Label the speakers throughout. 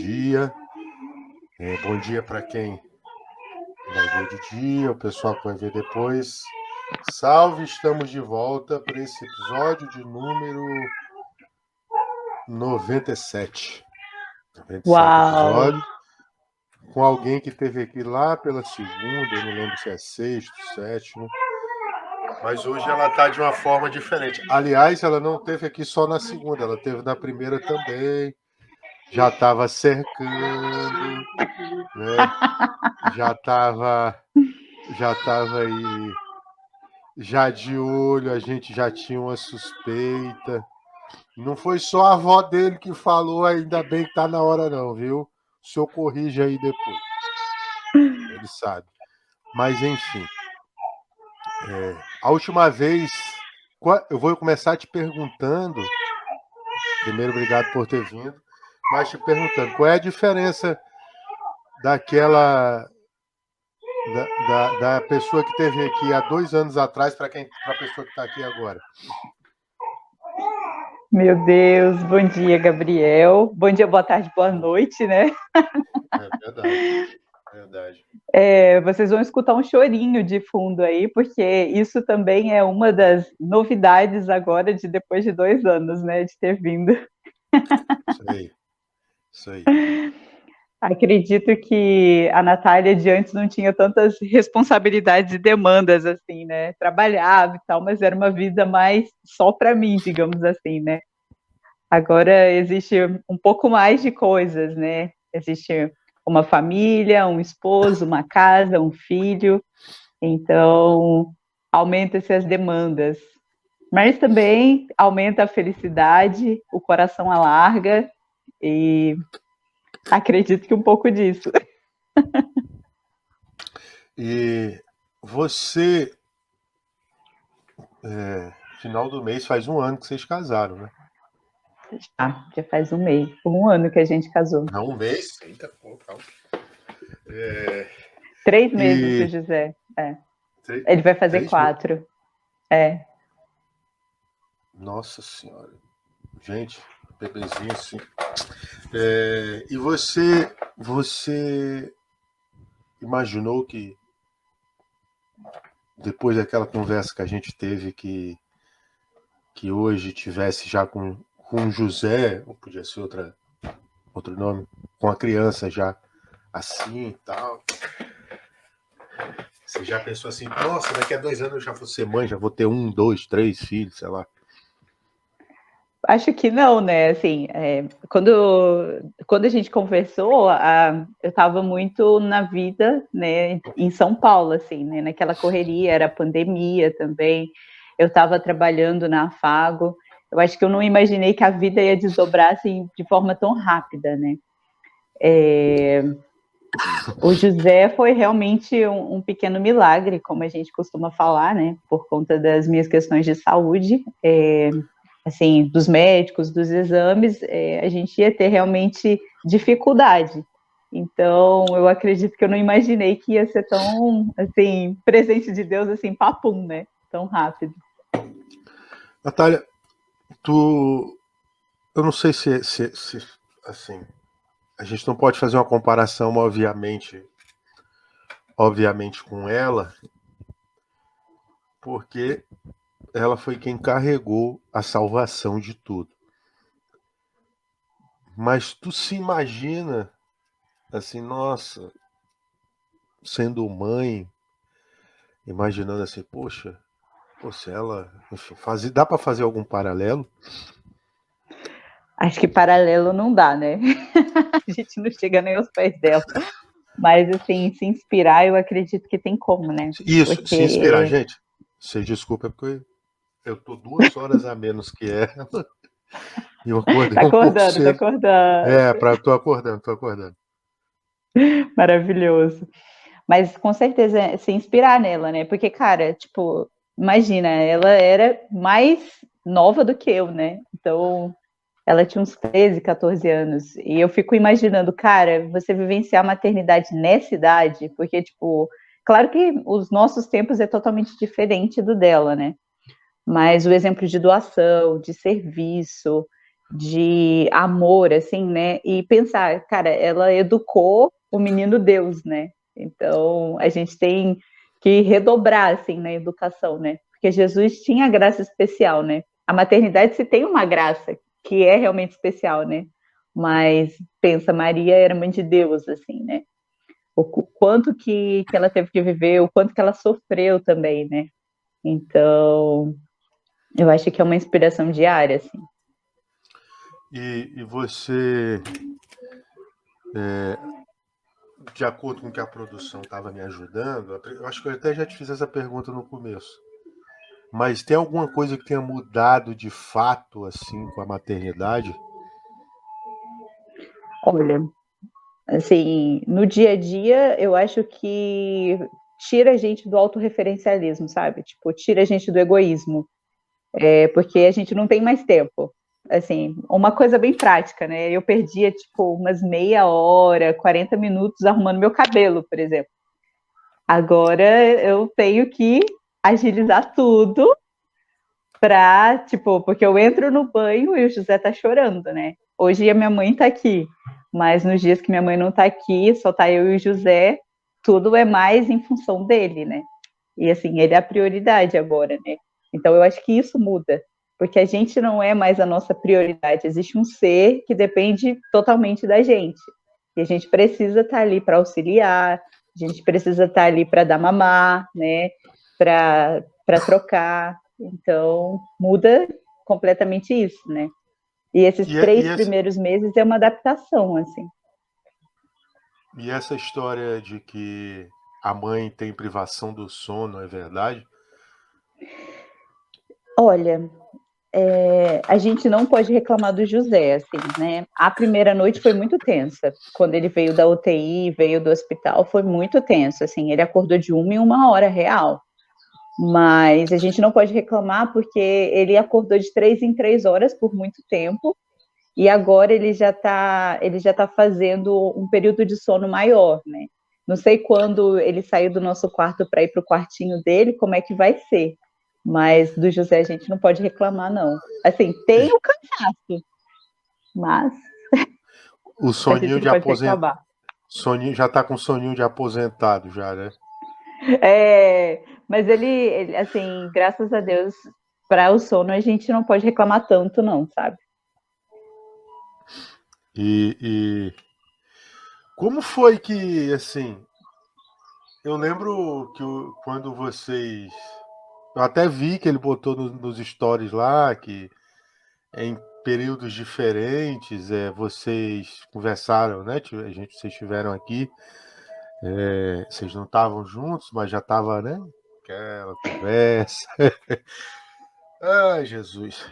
Speaker 1: dia. Bom dia para quem vai ver de dia, o pessoal que vai ver depois. Salve, estamos de volta para esse episódio de número 97. 97
Speaker 2: Uau!
Speaker 1: episódio. Com alguém que esteve aqui lá pela segunda, eu não lembro se é sexto, sétimo. Mas hoje ela está de uma forma diferente. Aliás, ela não esteve aqui só na segunda, ela esteve na primeira também. Já estava cercando, né? Já estava aí, já de olho, a gente já tinha uma suspeita. Não foi só a avó dele que falou, ainda bem que tá na hora não, viu? O senhor corrige aí depois. Ele sabe. Mas enfim, a última vez, eu vou começar te perguntando, primeiro obrigado por ter vindo, mas te perguntando, qual é a diferença daquela da pessoa que esteve aqui há 2 anos atrás para a pessoa que está aqui agora?
Speaker 2: Meu Deus, bom dia, Gabriel. Bom dia, boa tarde, boa noite, né?
Speaker 1: É verdade, verdade.
Speaker 2: Vocês vão escutar um chorinho de fundo aí, porque isso também é uma das novidades agora de depois de 2 anos, né, de ter vindo.
Speaker 1: Isso aí.
Speaker 2: Acredito que a Natália de antes não tinha tantas responsabilidades e demandas assim, né? Trabalhava e tal, mas era uma vida mais só para mim, digamos assim, né? Agora existe um pouco mais de coisas, né? Existe uma família, um esposo, uma casa, um filho, então aumenta-se as demandas. Mas também aumenta a felicidade, o coração alarga e acredito que um pouco disso.
Speaker 1: E você, final do mês, faz 1 ano que vocês casaram, né?
Speaker 2: Já faz 1 ano que a gente casou.
Speaker 1: Não, 1 mês? Eita, pô, calma.
Speaker 2: 3 meses do
Speaker 1: E
Speaker 2: José. Ele vai fazer
Speaker 1: 3 meses.
Speaker 2: 4.
Speaker 1: Nossa Senhora. Gente, bebezinho assim. E você imaginou que depois daquela conversa que a gente teve que hoje tivesse já com José, ou podia ser outro nome, com a criança já assim e tal. Você já pensou assim, nossa, daqui a 2 anos eu já vou ser mãe, já vou ter 1, 2, 3 filhos, sei lá.
Speaker 2: Acho que não, né? Assim, quando a gente conversou, eu estava muito na vida, né, em São Paulo, assim, né, naquela correria, era pandemia também. Eu estava trabalhando na Afago. Eu acho que eu não imaginei que a vida ia desdobrar assim de forma tão rápida, né? O José foi realmente um pequeno milagre, como a gente costuma falar, né? Por conta das minhas questões de saúde. Assim, dos médicos, dos exames, a gente ia ter realmente dificuldade. Então, eu acredito que eu não imaginei que ia ser tão, assim, presente de Deus, assim, papum, né? Tão rápido.
Speaker 1: Natália, eu não sei se assim, a gente não pode fazer uma comparação, obviamente com ela, porque ela foi quem carregou a salvação de tudo. Mas tu se imagina assim, nossa, sendo mãe, imaginando assim, poxa, se ela, enfim, dá para fazer algum paralelo?
Speaker 2: Acho que paralelo não dá, né? A gente não chega nem aos pés dela. Mas, assim, se inspirar, eu acredito que tem como, né?
Speaker 1: Isso, se inspirar,
Speaker 2: Porque
Speaker 1: gente. Você desculpa, porque eu tô 2 horas a menos que ela e eu acordei
Speaker 2: tá
Speaker 1: um pouco
Speaker 2: acordando, tá
Speaker 1: cedo.
Speaker 2: acordando.
Speaker 1: Tô acordando.
Speaker 2: Maravilhoso. Mas com certeza se inspirar nela, né? Porque, cara, tipo, imagina, ela era mais nova do que eu, né? Então, ela tinha uns 13, 14 anos. E eu fico imaginando, cara, você vivenciar a maternidade nessa idade, porque, tipo, claro que os nossos tempos é totalmente diferente do dela, né? Mas o exemplo de doação, de serviço, de amor, assim, né? E pensar, cara, ela educou o menino Deus, né? Então, a gente tem que redobrar, assim, na educação, né? Porque Jesus tinha graça especial, né? A maternidade se tem uma graça que é realmente especial, né? Mas, pensa, Maria era mãe de Deus, assim, né? O quanto que ela teve que viver, o quanto que ela sofreu também, né? Então, eu acho que é uma inspiração diária, assim.
Speaker 1: E você, de acordo com o que a produção estava me ajudando, eu acho que eu até já te fiz essa pergunta no começo. Mas tem alguma coisa que tenha mudado de fato assim com a maternidade?
Speaker 2: Olha, assim, no dia a dia, eu acho que tira a gente do autorreferencialismo, sabe? Tipo, tira a gente do egoísmo, porque a gente não tem mais tempo. Assim, uma coisa bem prática, né? Eu perdia, tipo, umas meia hora, 40 minutos arrumando meu cabelo, por exemplo. Agora eu tenho que agilizar tudo pra, tipo, porque eu entro no banho e o José tá chorando, né? Hoje a minha mãe tá aqui, mas nos dias que minha mãe não tá aqui, só tá eu e o José, tudo é mais em função dele, né? E assim, ele é a prioridade agora, né? Então eu acho que isso muda, porque a gente não é mais a nossa prioridade, existe um ser que depende totalmente da gente. E a gente precisa estar ali para auxiliar, a gente precisa estar ali para dar mamar, né? Para trocar. Então, muda completamente isso, né? E esses
Speaker 1: E, e,
Speaker 2: 3
Speaker 1: essa,
Speaker 2: primeiros meses é uma adaptação, assim.
Speaker 1: e essa história de que a mãe tem privação do sono, é verdade?
Speaker 2: Olha, a gente não pode reclamar do José, assim, né? A primeira noite foi muito tensa. Quando ele veio da UTI, veio do hospital, foi muito tenso, assim. Ele acordou de 1 em 1 hora real. Mas a gente não pode reclamar porque ele acordou de 3 em 3 horas por muito tempo e agora ele já tá fazendo um período de sono maior, né? Não sei quando ele sair do nosso quarto para ir para o quartinho dele, como é que vai ser. Mas do José a gente não pode reclamar, não. Assim, tem o cansaço, mas
Speaker 1: O
Speaker 2: a gente
Speaker 1: soninho
Speaker 2: não
Speaker 1: de
Speaker 2: pode
Speaker 1: aposent...
Speaker 2: reclamar.
Speaker 1: soninho, já tá com soninho de aposentado já, né?
Speaker 2: Mas ele, assim, graças a Deus, para o sono a gente não pode reclamar tanto, não, sabe?
Speaker 1: E como foi que, assim, eu lembro que quando vocês. Eu até vi que ele botou nos stories lá que em períodos diferentes vocês conversaram, né? Vocês estiveram aqui, vocês não estavam juntos, mas já estava, né? Aquela conversa. Ai, Jesus.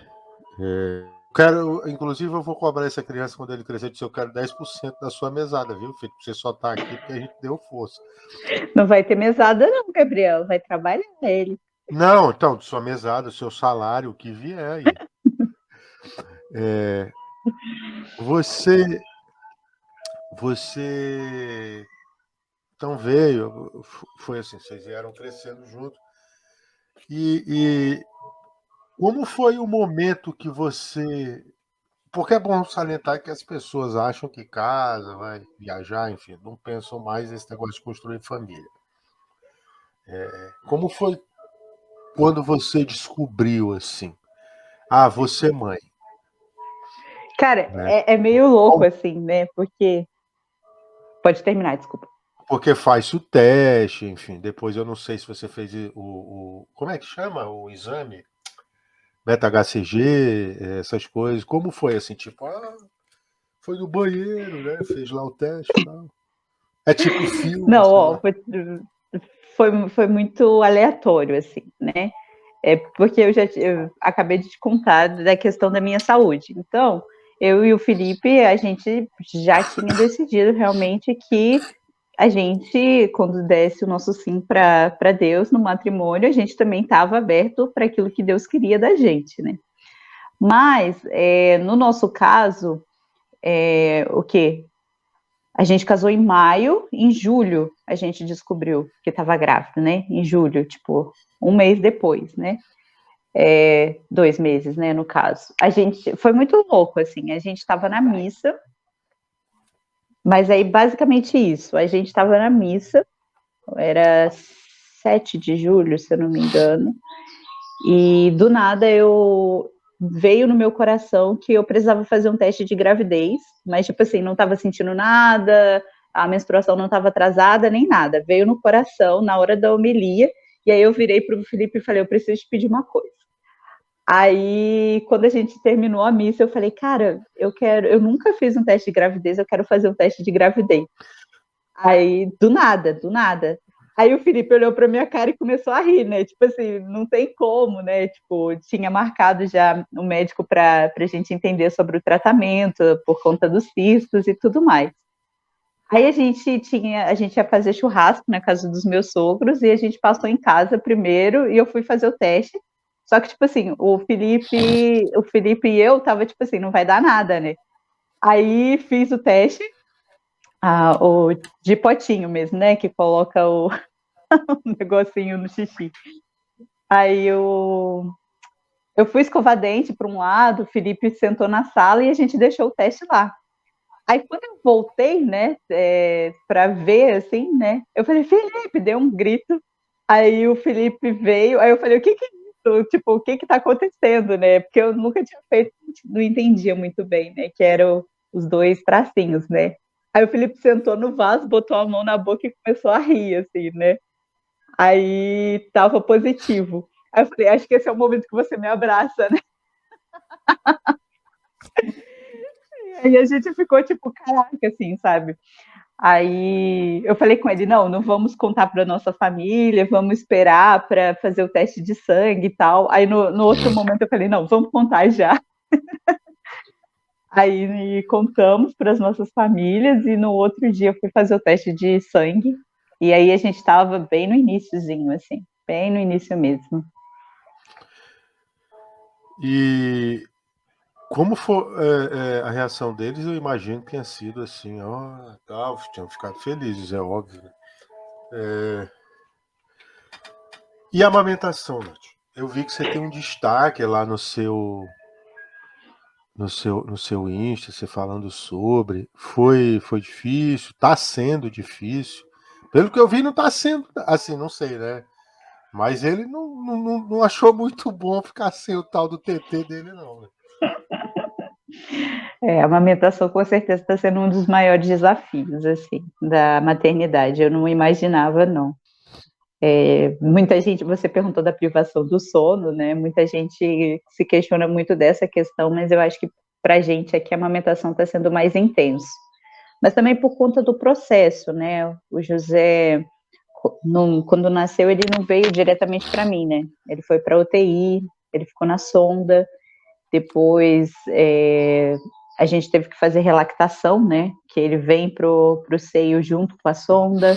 Speaker 1: Quero, inclusive, eu vou cobrar essa criança quando ele crescer, disse, eu quero 10% da sua mesada, viu, filho? Você só tá aqui porque a gente deu força.
Speaker 2: Não vai ter mesada, não, Gabriel. Vai trabalhar ele.
Speaker 1: Não, então, sua mesada, seu salário, o que vier aí. Você, você, então veio, foi assim, vocês vieram crescendo junto. E como foi o momento que você. Porque é bom salientar que as pessoas acham que casa, vai viajar, enfim, não pensam mais nesse negócio de construir família. Como foi quando você descobriu assim? Ah, você é mãe,
Speaker 2: Cara,
Speaker 1: né?
Speaker 2: é meio louco, assim, né? Porque. Pode terminar, desculpa.
Speaker 1: Porque faz o teste, enfim. Depois eu não sei se você fez como é que chama? O exame? Beta-HCG, essas coisas. Como foi assim? Tipo, foi no banheiro, né? Fez lá o teste e tal. É tipo filme,
Speaker 2: Não,
Speaker 1: sei
Speaker 2: ó,
Speaker 1: lá.
Speaker 2: foi muito aleatório, assim, né? Porque eu acabei de te contar da questão da minha saúde. Então, eu e o Felipe, a gente já tinha decidido realmente que a gente, quando desse o nosso sim para Deus no matrimônio, a gente também estava aberto para aquilo que Deus queria da gente, né? Mas, no nosso caso, o quê? A gente casou em maio, em julho a gente descobriu que estava grávida, né? Em julho, tipo, um mês depois, né? 2 meses, né, no caso. A gente, foi muito louco, assim, a gente estava na missa, mas aí basicamente isso, a gente estava na missa, era 7 de julho, se eu não me engano, e do nada veio no meu coração que eu precisava fazer um teste de gravidez, mas tipo assim, não estava sentindo nada, a menstruação não estava atrasada, nem nada. Veio no coração, na hora da homilia, e aí eu virei para o Felipe e falei, eu preciso te pedir uma coisa. Aí, quando a gente terminou a missa, eu falei, cara, eu nunca fiz um teste de gravidez, eu quero fazer um teste de gravidez. Aí, do nada. Aí o Felipe olhou pra minha cara e começou a rir, né? Tipo assim, não tem como, né? Tipo, tinha marcado já o médico pra gente entender sobre o tratamento, por conta dos cistos e tudo mais. Aí a gente ia fazer churrasco na casa dos meus sogros e a gente passou em casa primeiro e eu fui fazer o teste. Só que, tipo assim, o Felipe e eu tava, tipo assim, não vai dar nada, né? Aí fiz o teste, o de potinho mesmo, né? Que coloca o negocinho no xixi. Aí eu fui escovar dente para um lado, o Felipe sentou na sala e a gente deixou o teste lá. Aí quando eu voltei, né, para ver, assim, né, eu falei, Felipe, deu um grito. Aí o Felipe veio, aí eu falei, o que é isso? Tipo, o que tá acontecendo, né? Porque eu nunca tinha feito, não entendia muito bem, né, que eram os 2 tracinhos, né? Aí o Felipe sentou no vaso, botou a mão na boca e começou a rir, assim, né? Aí tava positivo. Aí eu falei, acho que esse é o momento que você me abraça, né? Aí a gente ficou tipo, caraca, assim, sabe? Aí eu falei com ele, não vamos contar para nossa família, vamos esperar para fazer o teste de sangue e tal. Aí no outro momento eu falei, não, vamos contar já. Aí contamos para as nossas famílias e no outro dia eu fui fazer o teste de sangue. E aí a gente estava bem no iniciozinho, assim, bem no início mesmo.
Speaker 1: E como foi a reação deles? Eu imagino que tenha sido assim, ó, tal, tinham ficado felizes, é óbvio. E a amamentação, Nath? Eu vi que você tem um destaque lá no seu Insta, você falando sobre. Foi difícil, tá sendo difícil. Pelo que eu vi, não tá sendo assim, não sei, né? Mas ele não achou muito bom ficar sem o tal do TT dele, não, né?
Speaker 2: A amamentação com certeza está sendo um dos maiores desafios, assim, da maternidade. Eu não imaginava, não. Muita gente, você perguntou da privação do sono, né? Muita gente se questiona muito dessa questão, mas eu acho que para a gente aqui a amamentação está sendo mais intenso. Mas também por conta do processo, né? O José, quando nasceu, ele não veio diretamente para mim, né? Ele foi para UTI, ele ficou na sonda, depois a gente teve que fazer relactação, né? Que ele vem pro seio junto com a sonda.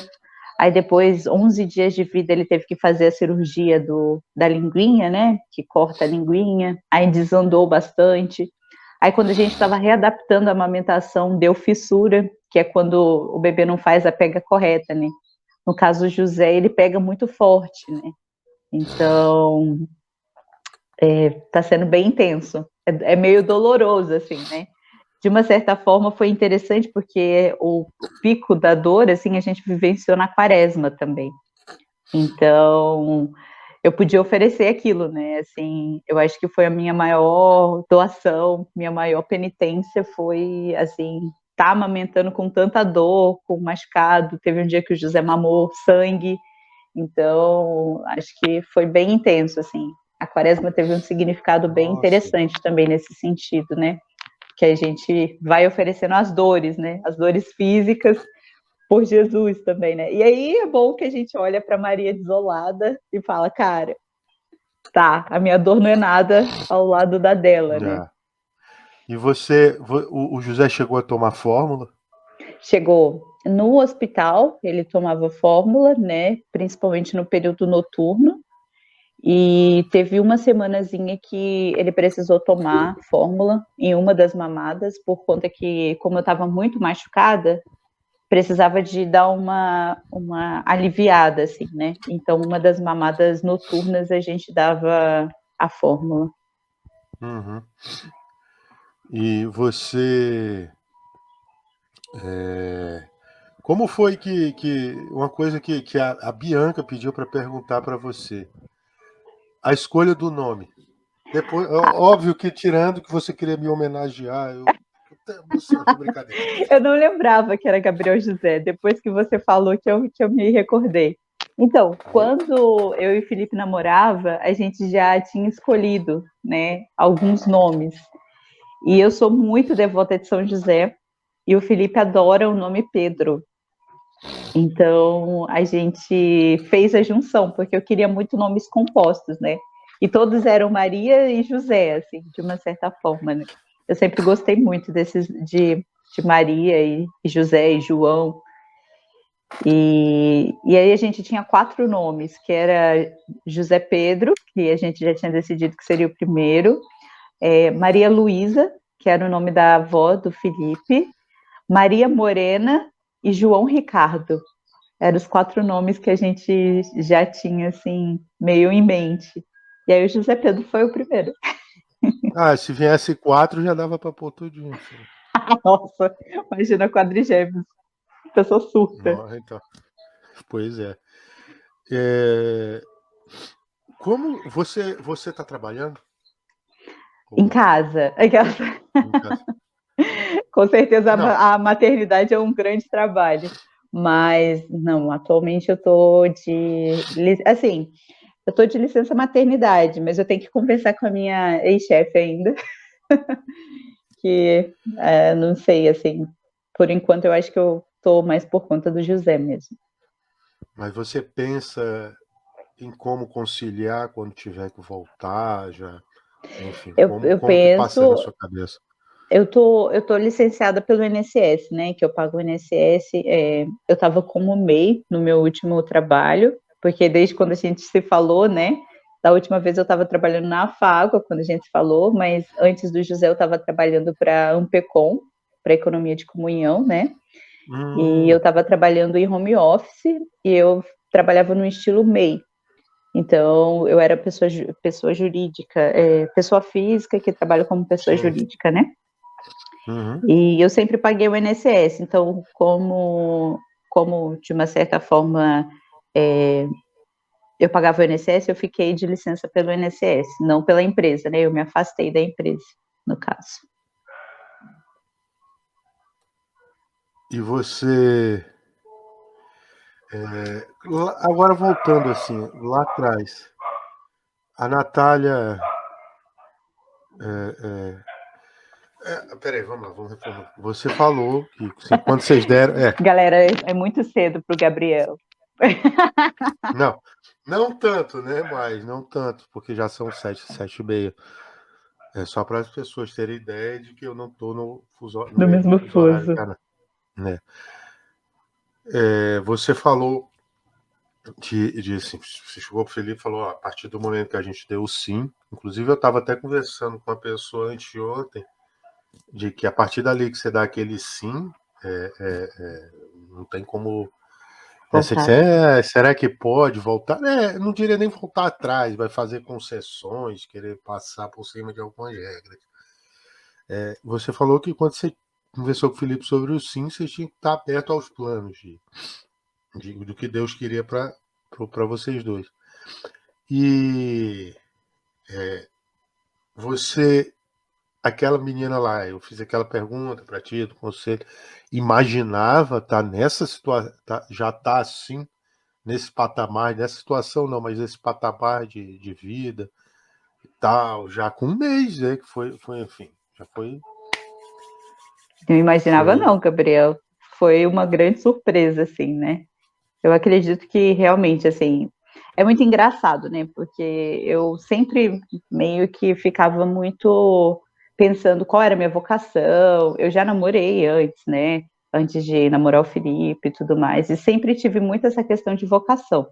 Speaker 2: Aí depois, 11 dias de vida, ele teve que fazer a cirurgia da linguinha, né? Que corta a linguinha. Aí desandou bastante. Aí quando a gente estava readaptando a amamentação, deu fissura, que é quando o bebê não faz a pega correta, né? No caso do José, ele pega muito forte, né? Então, tá sendo bem intenso. É meio doloroso, assim, né? De uma certa forma foi interessante porque o pico da dor, assim, a gente vivenciou na quaresma também. Então, eu podia oferecer aquilo, né? Assim, eu acho que foi a minha maior doação, minha maior penitência foi, assim, tá amamentando com tanta dor, com machucado. Teve um dia que o José mamou sangue. Então, acho que foi bem intenso, assim. A quaresma teve um significado bem
Speaker 1: Nossa.
Speaker 2: interessante também nesse sentido, né? Que a gente vai oferecendo as dores, né? As dores físicas por Jesus também, né? E aí é bom que a gente olha para Maria desolada e fala, cara, tá, a minha dor não é nada ao lado da dela, né?
Speaker 1: É. E o José chegou a tomar fórmula?
Speaker 2: Chegou no hospital, ele tomava fórmula, né? Principalmente no período noturno. E teve uma semanazinha que ele precisou tomar fórmula em uma das mamadas, por conta que, como eu estava muito machucada, precisava de dar uma aliviada, assim, né? Então, uma das mamadas noturnas a gente dava a fórmula.
Speaker 1: Uhum. E você... como foi que uma coisa que a Bianca pediu para perguntar para você? A escolha do nome. Depois, óbvio que tirando que você queria me homenagear, você, brincadeira.
Speaker 2: Eu não lembrava que era Gabriel José, depois que você falou que eu me recordei. Então, quando eu e o Felipe namorava, a gente já tinha escolhido, né, alguns nomes. E eu sou muito devota de São José, e o Felipe adora o nome Pedro. Então, a gente fez a junção, porque eu queria muito nomes compostos, né? E todos eram Maria e José, assim, de uma certa forma, né? Eu sempre gostei muito desses de Maria e José e João. E aí a gente tinha 4 nomes, que era José Pedro, que a gente já tinha decidido que seria o primeiro, Maria Luísa, que era o nome da avó do Felipe, Maria Morena e João Ricardo. Eram os 4 nomes que a gente já tinha, assim, meio em mente. E aí o José Pedro foi o primeiro.
Speaker 1: Ah, se viesse 4 já dava para pôr tudinho. Assim.
Speaker 2: Nossa, imagina quadrigêmeos. A pessoa surta.
Speaker 1: Não, então, pois é. É, como você está trabalhando? Ou
Speaker 2: Em
Speaker 1: não?
Speaker 2: casa.
Speaker 1: Em casa?
Speaker 2: Com certeza
Speaker 1: Não.
Speaker 2: a maternidade é um grande trabalho. Mas, não, atualmente eu tô de. Assim, eu tô de licença maternidade, mas eu tenho que conversar com a minha ex-chefe ainda, que não sei, assim, por enquanto eu acho que eu tô mais por conta do José mesmo.
Speaker 1: Mas você pensa em como conciliar quando tiver que voltar, já, enfim,
Speaker 2: Eu
Speaker 1: como que passa na
Speaker 2: penso,
Speaker 1: sua cabeça?
Speaker 2: eu tô licenciada pelo INSS, né? Que eu pago o INSS. Eu estava como MEI no meu último trabalho, porque desde quando a gente se falou, né? Da última vez eu estava trabalhando na Afago, quando a gente se falou, mas antes do José eu estava trabalhando para a Ampecom, para Economia de Comunhão, né? E eu
Speaker 1: Hum,
Speaker 2: estava trabalhando em home office e eu trabalhava no estilo MEI. Então, eu era pessoa jurídica, pessoa física que trabalha como pessoa
Speaker 1: sim.
Speaker 2: jurídica, né?
Speaker 1: Uhum.
Speaker 2: E eu sempre paguei o INSS, então, como de uma certa forma eu pagava o INSS, eu fiquei de licença pelo INSS, não pela empresa, né? Eu me afastei da empresa, no caso.
Speaker 1: E você, agora voltando assim, lá atrás, a Natália, peraí, vamos lá, vamos reformular. Você falou que assim, quando vocês deram,
Speaker 2: Galera, é muito cedo para o Gabriel.
Speaker 1: não, não tanto, né? Mas não tanto, porque já são 7h30. É só para as pessoas terem ideia de que eu não estou no
Speaker 2: No
Speaker 1: mesmo
Speaker 2: mesmo
Speaker 1: fuso horário que
Speaker 2: fuso.
Speaker 1: a Ana, né? Você falou de assim, você chegou pro Felipe e falou, ó, a partir do momento que a gente deu o sim, inclusive eu estava até conversando com uma pessoa anteontem, de que a partir dali que você dá aquele sim, não tem como. Você disse,
Speaker 2: Voltar.
Speaker 1: será que pode voltar? Não diria nem voltar atrás, vai fazer concessões, querer passar por cima de algumas regras. Você falou que quando você conversou com o Felipe sobre o sim, você tinha que estar aberto aos planos do que Deus queria para vocês dois. E você, aquela menina lá, eu fiz aquela pergunta para ti, do conselho, imaginava estar nessa situação, já tá assim, nesse patamar, nessa situação não, mas nesse patamar de vida e tal, já com um mês, né, que foi enfim, já
Speaker 2: Não imaginava
Speaker 1: foi.
Speaker 2: não, Gabriel. Foi uma grande surpresa, assim, né? Eu acredito que realmente, assim, é muito engraçado, né? Porque eu sempre meio que ficava muito pensando qual era a minha vocação. Eu já namorei antes, né? Antes de namorar o Felipe e tudo mais. E sempre tive muito essa questão de vocação.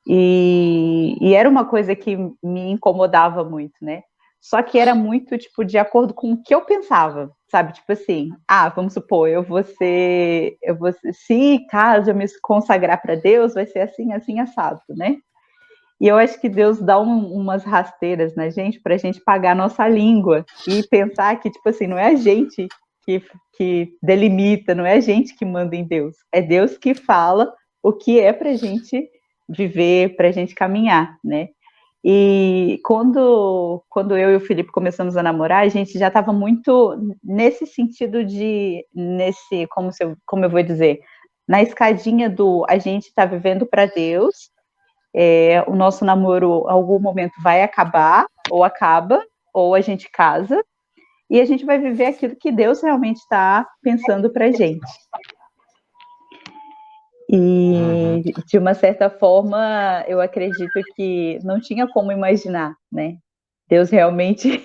Speaker 2: E era uma coisa que me incomodava muito, né? Só que era muito, tipo, de acordo com o que eu pensava, sabe? Tipo assim, vamos supor, se caso eu me consagrar para Deus, vai ser assim, assim, assado, né? E eu acho que Deus dá umas rasteiras na gente para a gente pagar a nossa língua e pensar que, tipo assim, não é a gente que delimita, não é a gente que manda em Deus, é Deus que fala o que é para a gente viver, para a gente caminhar, né? E quando eu e o Felipe começamos a namorar, a gente já estava muito nesse sentido como eu vou dizer, na escadinha do a gente está vivendo para Deus, o nosso namoro, em algum momento, vai acabar, ou acaba, ou a gente casa, e a gente vai viver aquilo que Deus realmente está pensando para a gente. E, de uma certa forma, eu acredito que não tinha como imaginar, né? Deus realmente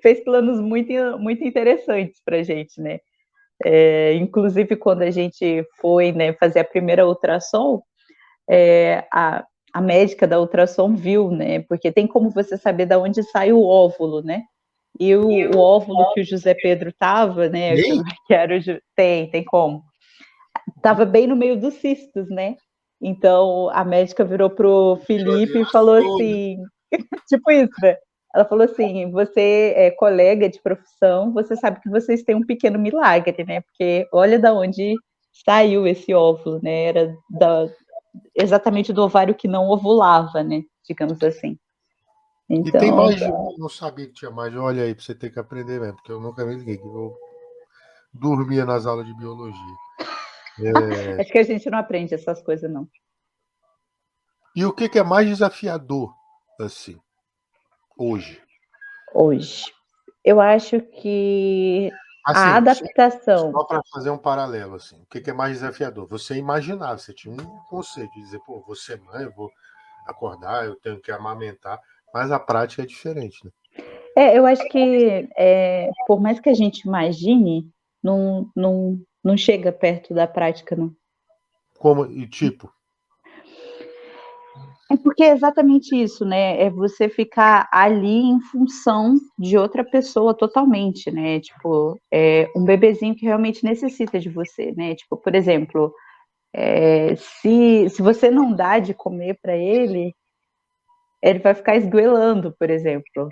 Speaker 2: fez planos muito, muito interessantes para a gente, né? Inclusive, quando a gente foi, né, fazer a primeira ultrassom, a médica da ultrassom viu, né? Porque tem como você saber de onde sai o óvulo, né? E o óvulo que o José Pedro estava, né? Que era tem como. Estava bem no meio dos cistos, né? Então a médica virou pro Felipe e falou assim, tipo isso, né? Ela falou assim: você é colega de profissão, você sabe que vocês têm um pequeno milagre, né? Porque olha da onde saiu esse óvulo, né? Era exatamente do ovário que não ovulava, né? Digamos assim.
Speaker 1: Então... E tem mais
Speaker 2: de
Speaker 1: um, não sabia que tinha mais. Olha aí, pra você ter que aprender mesmo, porque eu nunca me liguei, que eu dormia nas aulas de biologia.
Speaker 2: Acho que a gente não aprende essas coisas, não.
Speaker 1: E o que é mais desafiador, assim, hoje?
Speaker 2: Hoje. Eu acho que
Speaker 1: assim,
Speaker 2: a adaptação.
Speaker 1: Só para fazer um paralelo, assim, o que é mais desafiador? Você imaginava, você tinha um conceito de dizer, pô, vou ser mãe, eu vou acordar, eu tenho que amamentar, mas a prática é diferente, né?
Speaker 2: Eu acho que, por mais que a gente imagine, não chega perto da prática, não.
Speaker 1: Como, e tipo?
Speaker 2: É porque é exatamente isso, né? É você ficar ali em função de outra pessoa totalmente, né? Tipo, um bebezinho que realmente necessita de você, né? Tipo, por exemplo, se você não dá de comer para ele vai ficar esgoelando, por exemplo.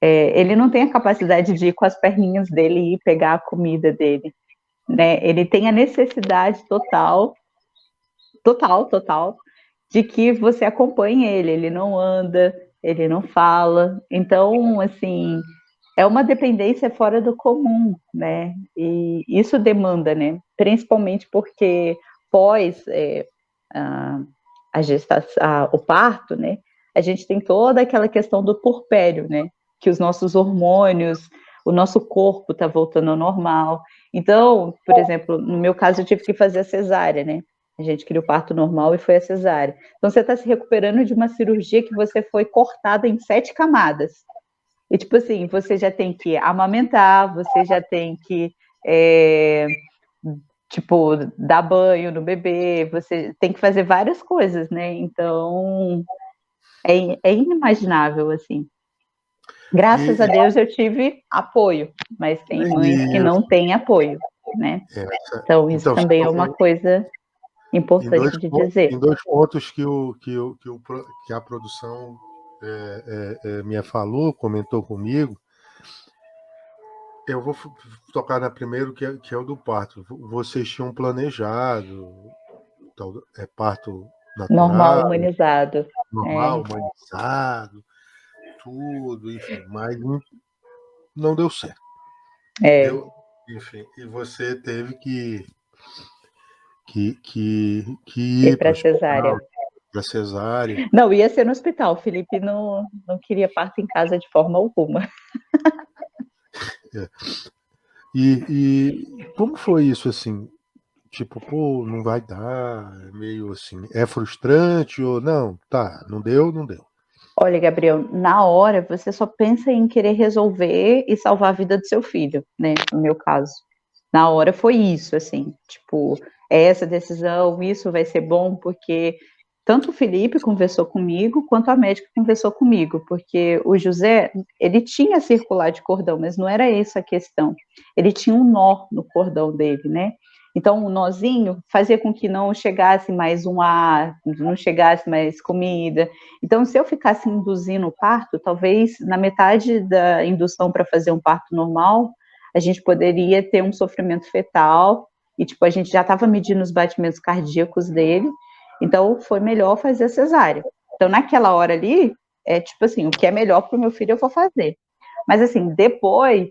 Speaker 2: Ele não tem a capacidade de ir com as perninhas dele e pegar a comida dele, né? Ele tem a necessidade total, de que você acompanhe ele. Ele não anda, ele não fala. Então, assim, é uma dependência fora do comum, né? E isso demanda, né? Principalmente porque pós a gestação, o parto, né? A gente tem toda aquela questão do puerpério, né? Que os nossos hormônios, o nosso corpo está voltando ao normal. Então, por exemplo, no meu caso, eu tive que fazer a cesárea, né? A gente queria o parto normal e foi a cesárea. Então, você está se recuperando de uma cirurgia que você foi cortada em 7 camadas. E, tipo assim, você já tem que amamentar, você já tem que tipo, dar banho no bebê, você tem que fazer várias coisas, né? Então, é inimaginável, assim. Graças a Deus eu tive apoio, mas tem mães que não têm apoio, né? Então, isso também é uma coisa importante de dizer.
Speaker 1: Em dois pontos que a produção minha falou, comentou comigo, eu vou tocar na primeiro, que é o do parto. Vocês tinham planejado parto
Speaker 2: Normal,
Speaker 1: natural,
Speaker 2: humanizado.
Speaker 1: normal, humanizado, tudo, enfim, mas não deu certo. Enfim, e você teve que ir
Speaker 2: para cesárea.
Speaker 1: Para cesárea.
Speaker 2: Não, ia ser no hospital. O Felipe não queria parto em casa de forma alguma.
Speaker 1: E como foi isso, assim? Tipo, pô, não vai dar, meio assim, é frustrante ou não? Tá, não deu, não deu.
Speaker 2: Olha, Gabriel, na hora você só pensa em querer resolver e salvar a vida do seu filho, né? No meu caso. Na hora foi isso, assim, tipo, essa decisão, isso vai ser bom, porque tanto o Felipe conversou comigo, quanto a médica conversou comigo, porque o José, ele tinha circular de cordão, mas não era essa a questão. Ele tinha um nó no cordão dele, né? Então, o nozinho fazia com que não chegasse mais um ar, não chegasse mais comida. Então, se eu ficasse induzindo o parto, talvez na metade da indução para fazer um parto normal, a gente poderia ter um sofrimento fetal e, tipo, a gente já estava medindo os batimentos cardíacos dele, então foi melhor fazer a cesárea. Então, naquela hora ali, é tipo assim, o que é melhor para o meu filho eu vou fazer. Mas assim, depois,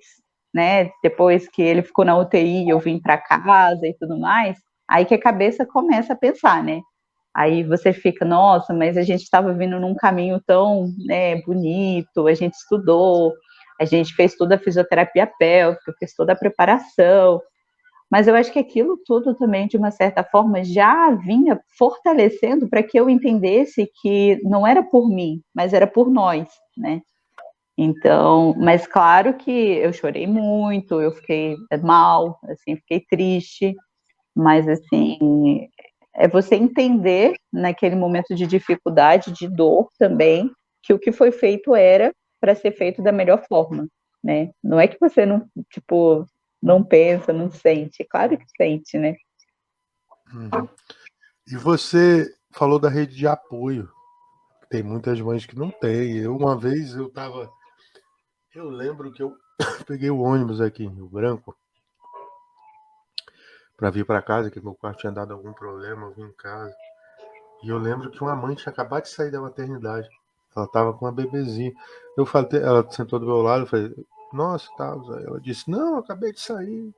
Speaker 2: né, depois que ele ficou na UTI, eu vim para casa e tudo mais, aí que a cabeça começa a pensar, né? Aí você fica, nossa, mas a gente estava vindo num caminho tão, né, bonito, a gente estudou, a gente fez toda a fisioterapia pélvica, fez toda a preparação, mas eu acho que aquilo tudo também, de uma certa forma, já vinha fortalecendo para que eu entendesse que não era por mim, mas era por nós, né? Então, mas claro que eu chorei muito, eu fiquei mal, assim, fiquei triste, mas assim, é você entender naquele momento de dificuldade, de dor também, que o que foi feito era para ser feito da melhor forma, né? Não é que você não, tipo, não pensa, não sente, claro que sente, né?
Speaker 1: Uhum. E você falou da rede de apoio. Tem muitas mães que não têm. Uma vez eu lembro que eu peguei o ônibus aqui em Rio Branco para vir para casa, que meu quarto tinha dado algum problema, eu vim em casa. E eu lembro que uma mãe tinha acabado de sair da maternidade. Ela estava com uma bebezinha. Eu falei, ela sentou do meu lado, eu falei, nossa, tá. Ela disse, não, eu acabei de sair.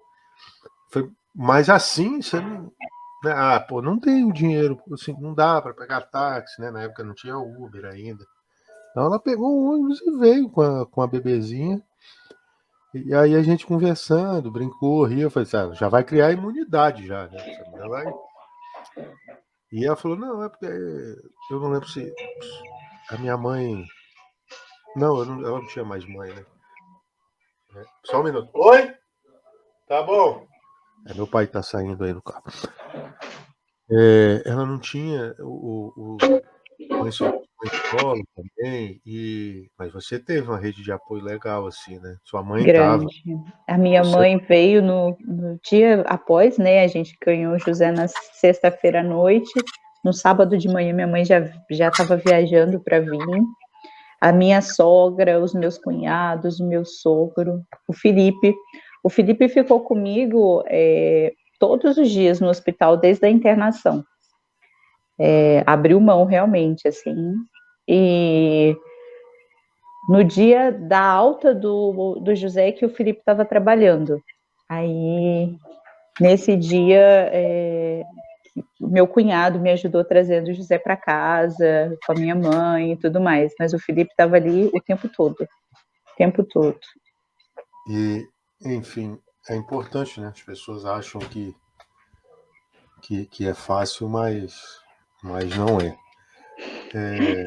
Speaker 1: Foi, mas assim, você não. Né? Ah, pô, não tenho dinheiro, assim, não dá para pegar táxi, né? Na época não tinha Uber ainda. Então ela pegou o ônibus e veio com a bebezinha. E aí a gente conversando, brincou, ria, eu falei, ah, já vai criar imunidade já, né? Essa mulher vai. E ela falou, não, é porque eu não lembro se a minha mãe. Não, ela não tinha mais mãe, né? Só um minuto. Oi? Tá bom. Meu pai tá saindo aí no carro. Ela não tinha mãe solo também, mas você teve uma rede de apoio legal, assim, né? Sua mãe tava.
Speaker 2: Grande. A minha
Speaker 1: Você...
Speaker 2: mãe veio no dia após, né? A gente ganhou o José na sexta-feira à noite. No sábado de manhã, minha mãe já estava viajando para vir. A minha sogra, os meus cunhados, o meu sogro, o Felipe. O Felipe ficou comigo todos os dias no hospital desde a internação. Abriu mão realmente, assim. E no dia da alta do José que o Felipe estava trabalhando. Aí, nesse dia, o meu cunhado me ajudou trazendo o José para casa, com a minha mãe e tudo mais. Mas o Felipe estava ali o tempo todo. O tempo todo.
Speaker 1: E, enfim, é importante, né? As pessoas acham que é fácil, mas não é.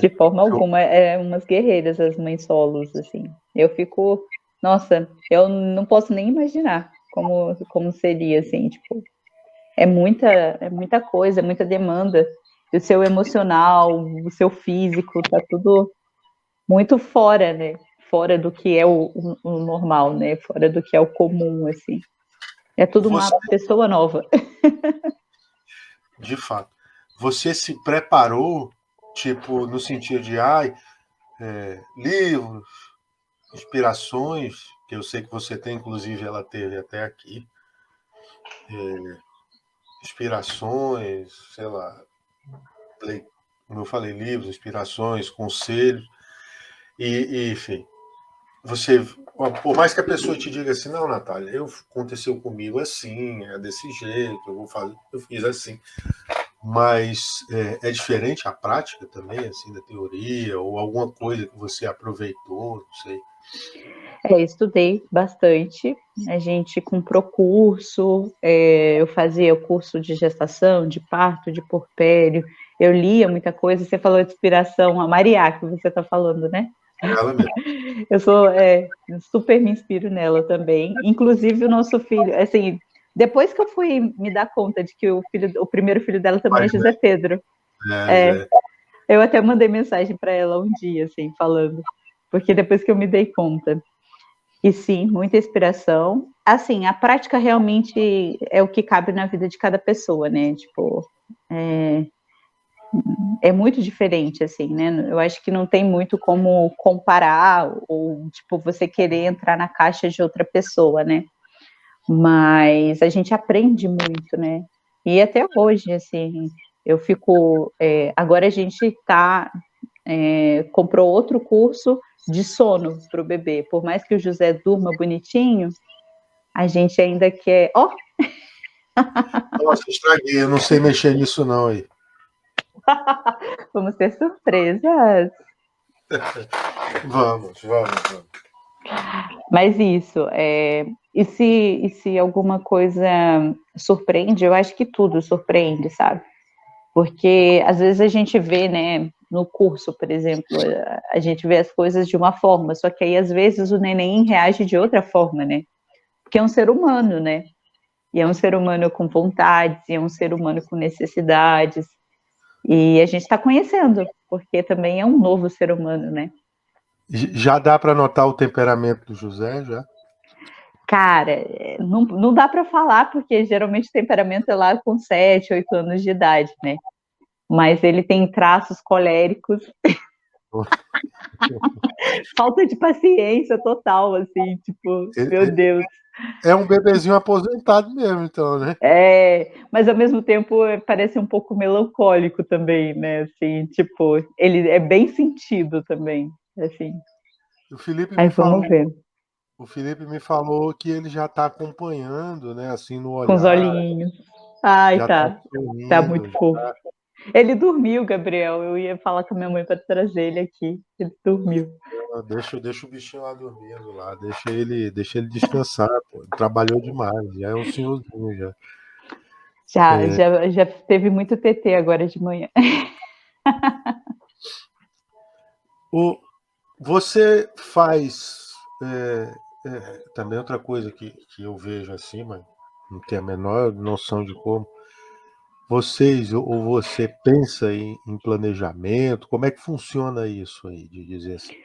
Speaker 2: De forma alguma, é umas guerreiras as mães solos, assim. Eu fico, nossa, eu não posso nem imaginar como seria, assim, tipo, é muita coisa, é muita demanda. O seu emocional, o seu físico, tá tudo muito fora, né? Fora do que é o normal, né? Fora do que é o comum, assim. É tudo uma
Speaker 1: Você,
Speaker 2: pessoa nova.
Speaker 1: de fato, você se preparou, tipo, no sentido de, livros, inspirações, que eu sei que você tem, inclusive ela teve até aqui, inspirações, sei lá, como eu falei, livros, inspirações, conselhos, enfim, você, por mais que a pessoa te diga assim, não, Natália, aconteceu comigo assim, é desse jeito, eu fiz assim, mas é diferente a prática também, assim, da teoria, ou alguma coisa que você aproveitou, não sei.
Speaker 2: Estudei bastante. A gente comprou curso, eu fazia o curso de gestação, de parto, de porpério. Eu lia muita coisa. Você falou de inspiração, a Mariá, que você está falando, né?
Speaker 1: Ela mesmo.
Speaker 2: Eu super me inspiro nela também. Inclusive o nosso filho, assim, depois que eu fui me dar conta de que o primeiro filho dela também é
Speaker 1: Mas,
Speaker 2: José Pedro.
Speaker 1: já é.
Speaker 2: Eu até mandei mensagem para ela um dia, assim, falando, porque depois que eu me dei conta. E sim, muita inspiração. assim, a prática realmente é o que cabe na vida de cada pessoa, né? Tipo, é muito diferente, assim, né? Eu acho que não tem muito como comparar ou, tipo, você querer entrar na caixa de outra pessoa, né? Mas a gente aprende muito, né? E até hoje, assim, eu fico. Agora a gente comprou outro curso de sono para o bebê. Por mais que o José durma bonitinho, a gente ainda quer. Ó,
Speaker 1: Nossa, estraguei, eu não sei mexer nisso não aí.
Speaker 2: vamos ter surpresas.
Speaker 1: Vamos.
Speaker 2: Mas isso, e se alguma coisa surpreende, eu acho que tudo surpreende, sabe? Porque às vezes a gente vê, né, no curso, por exemplo, a gente vê as coisas de uma forma, só que aí às vezes o neném reage de outra forma, né? Porque é um ser humano, né? E é um ser humano com vontades, e é um ser humano com necessidades. E a gente está conhecendo, porque também é um novo ser humano, né?
Speaker 1: Já dá para notar o temperamento do José, já?
Speaker 2: Cara, não dá para falar, porque geralmente o temperamento é lá com 7, 8 anos de idade, né? Mas ele tem traços coléricos, falta de paciência total, assim, tipo, meu
Speaker 1: Ele
Speaker 2: Deus.
Speaker 1: é um bebezinho aposentado mesmo, então, né?
Speaker 2: Mas ao mesmo tempo parece um pouco melancólico também, né? Assim, tipo, ele é bem sentido também, assim.
Speaker 1: O Felipe
Speaker 2: Aí
Speaker 1: me
Speaker 2: vamos
Speaker 1: falou,
Speaker 2: ver,
Speaker 1: o Felipe me falou que ele já está acompanhando, né? Assim no
Speaker 2: com os
Speaker 1: olhar,
Speaker 2: olhinhos. Ai,
Speaker 1: já está
Speaker 2: tá muito
Speaker 1: sorrindo.
Speaker 2: fofo. Ele dormiu, Gabriel. Eu ia falar com a minha mãe para trazer ele aqui. Ele dormiu.
Speaker 1: Deixa o bichinho lá dormindo lá, deixa ele descansar, pô. Ele trabalhou demais, já é um senhorzinho já.
Speaker 2: Já teve muito TT agora de manhã.
Speaker 1: Você faz também outra coisa que eu vejo assim, mas não tenho a menor noção de como. Vocês ou você pensa em planejamento? Como é que funciona isso aí, de dizer assim?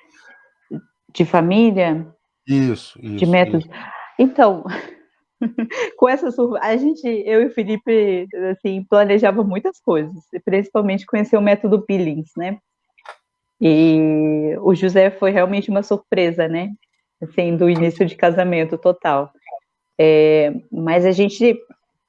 Speaker 2: De família,
Speaker 1: Isso,
Speaker 2: de
Speaker 1: isso,
Speaker 2: métodos.
Speaker 1: isso.
Speaker 2: Então, com a gente, eu e o Felipe, assim, planejava muitas coisas, principalmente conhecer o método Billings, né? E o José foi realmente uma surpresa, né? Assim, do início de casamento total. Mas a gente,